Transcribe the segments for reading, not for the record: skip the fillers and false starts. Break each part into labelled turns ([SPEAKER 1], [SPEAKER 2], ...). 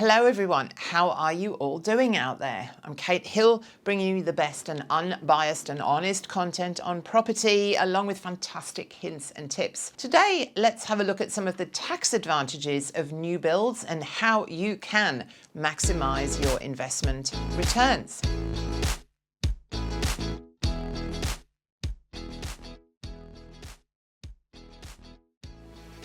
[SPEAKER 1] Hello everyone, how are you all doing out there? I'm Kate Hill, bringing you the best and unbiased and honest content on property, along with fantastic hints and tips. Today, let's have a look at some of the tax advantages of new builds and how you can maximize your investment returns.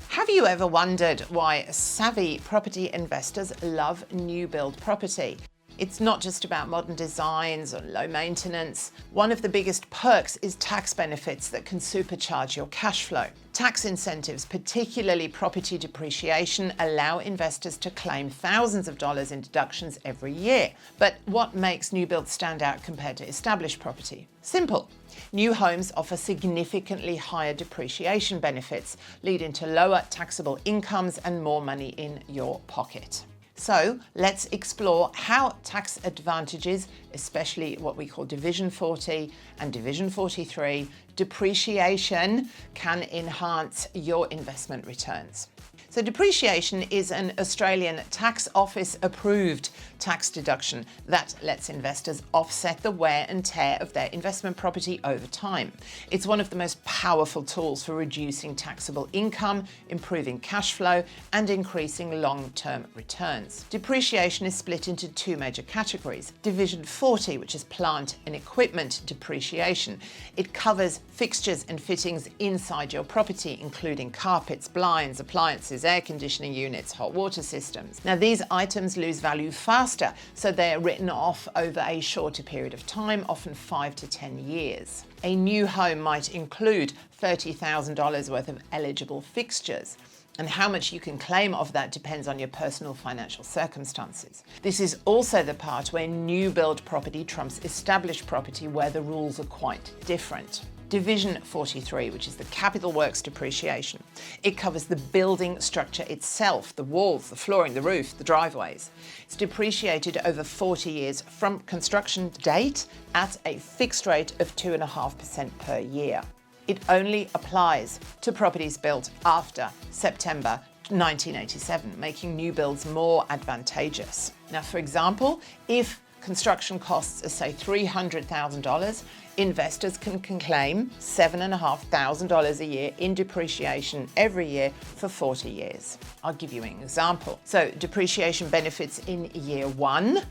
[SPEAKER 1] Have you ever wondered why savvy property investors love new build property? It's not just about modern designs or low maintenance. One of the biggest perks is tax benefits that can supercharge your cash flow. Tax incentives, particularly property depreciation, allow investors to claim thousands of dollars in deductions every year. But what makes new builds stand out compared to established property? Simple. New homes offer significantly higher depreciation benefits, leading to lower taxable incomes and more money in your pocket. So let's explore how tax advantages, especially what we call Division 40 and Division 43, depreciation can enhance your investment returns. So depreciation is an Australian Tax Office approved tax deduction that lets investors offset the wear and tear of their investment property over time. It's one of the most powerful tools for reducing taxable income, improving cash flow, and increasing long-term returns. Depreciation is split into two major categories. Division 40, which is plant and equipment depreciation. It covers fixtures and fittings inside your property, including carpets, blinds, appliances, air conditioning units, hot water systems. Now, these items lose value faster, so they're written off over a shorter period of time, often 5 to 10 years. A new home might include $30,000 worth of eligible fixtures, and how much you can claim of that depends on your personal financial circumstances. This is also the part where new build property trumps established property, where the rules are quite different. Division 43, which is the capital works depreciation. It covers the building structure itself, the walls, the flooring, the roof, the driveways. It's depreciated over 40 years from construction date at a fixed rate of 2.5% per year. It only applies to properties built after September 1987, making new builds more advantageous. Now, for example, if construction costs are, say, $300,000, investors can claim $7,500 a year in depreciation every year for 40 years. I'll give you an example. So depreciation benefits in year one.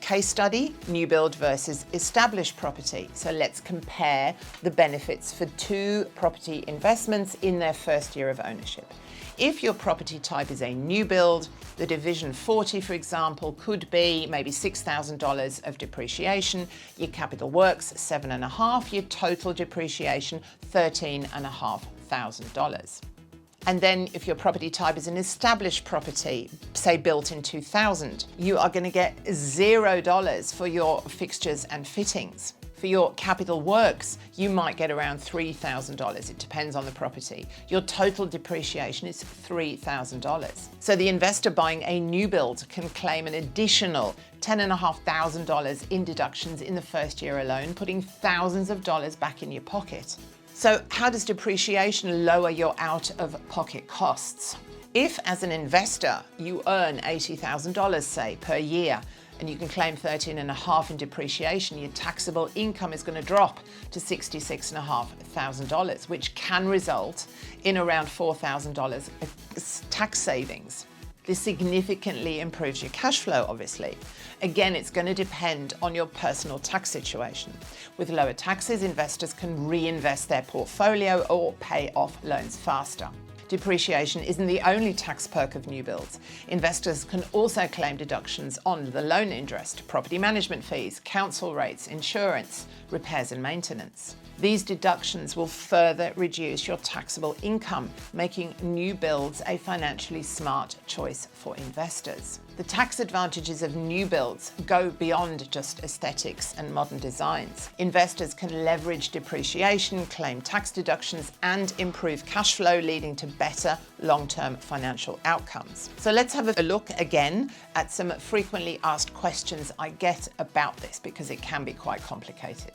[SPEAKER 1] Case study, new build versus established property. So let's compare the benefits for two property investments in their first year of ownership. If your property type is a new build, the Division 40, for example, could be maybe $6,000 of depreciation, your capital works $7,500, your total depreciation $13,500. And then if your property type is an established property, say built in 2000, you are going to get $0 for your fixtures and fittings. For your capital works, you might get around $3,000. It depends on the property. Your total depreciation is $3,000. So the investor buying a new build can claim an additional $10,500 in deductions in the first year alone, putting thousands of dollars back in your pocket. So how does depreciation lower your out-of-pocket costs? If, as an investor, you earn $80,000, say, per year, and you can claim $13,500 in depreciation, your taxable income is going to drop to $66,500, which can result in around $4,000 tax savings. This significantly improves your cash flow, obviously. Again, it's going to depend on your personal tax situation. With lower taxes, investors can reinvest their portfolio or pay off loans faster. Depreciation isn't the only tax perk of new builds. Investors can also claim deductions on the loan interest, property management fees, council rates, insurance, repairs and maintenance. These deductions will further reduce your taxable income, making new builds a financially smart choice for investors. The tax advantages of new builds go beyond just aesthetics and modern designs. Investors can leverage depreciation, claim tax deductions, and improve cash flow, leading to better long-term financial outcomes. So let's have a look again at some frequently asked questions I get about this, because it can be quite complicated.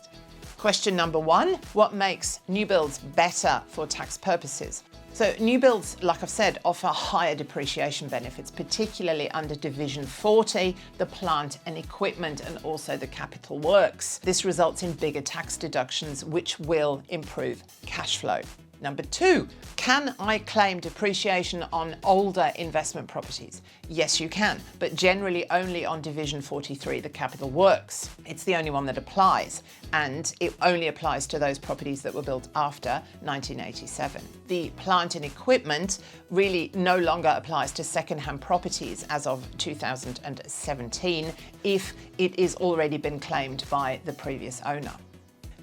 [SPEAKER 1] Question number one, what makes new builds better for tax purposes? So new builds, like I've said, offer higher depreciation benefits, particularly under Division 40, the plant and equipment, and also the capital works. This results in bigger tax deductions, which will improve cash flow. Number 2, can I claim depreciation on older investment properties? Yes, you can, but generally only on Division 43, the capital works. It's the only one that applies, and it only applies to those properties that were built after 1987. The plant and equipment really no longer applies to second-hand properties as of 2017 if it is already been claimed by the previous owner.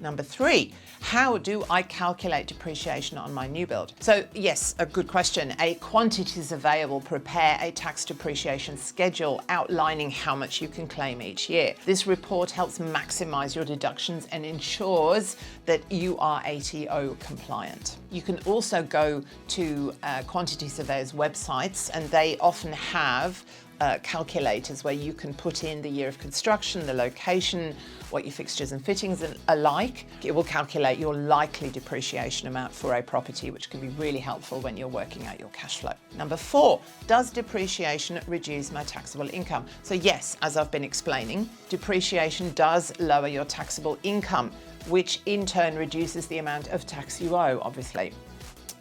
[SPEAKER 1] Number 3, how do I calculate depreciation on my new build? So yes, a good question. A quantities available prepare a tax depreciation schedule outlining how much you can claim each year. This report helps maximize your deductions and ensures that you are ATO compliant. You can also go to quantity surveyors' websites, and they often have calculators where you can put in the year of construction, the location, what your fixtures and fittings are like. It will calculate your likely depreciation amount for a property, which can be really helpful when you're working out your cash flow. Number 4, does depreciation reduce my taxable income? So yes, as I've been explaining, depreciation does lower your taxable income, which in turn reduces the amount of tax you owe, obviously.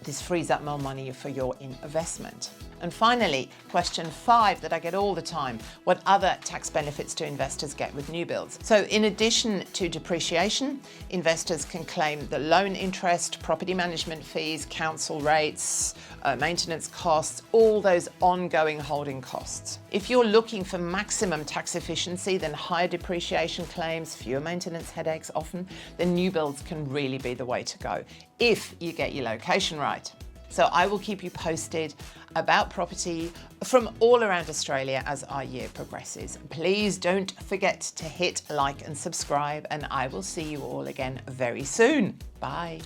[SPEAKER 1] This frees up more money for your investment. And finally, question 5 that I get all the time: what other tax benefits do investors get with new builds? So in addition to depreciation, investors can claim the loan interest, property management fees, council rates, maintenance costs, all those ongoing holding costs. If you're looking for maximum tax efficiency, then higher depreciation claims, fewer maintenance headaches often, then new builds can really be the way to go if you get your location right. So I will keep you posted about property from all around Australia as our year progresses. Please don't forget to hit like and subscribe, and I will see you all again very soon. Bye.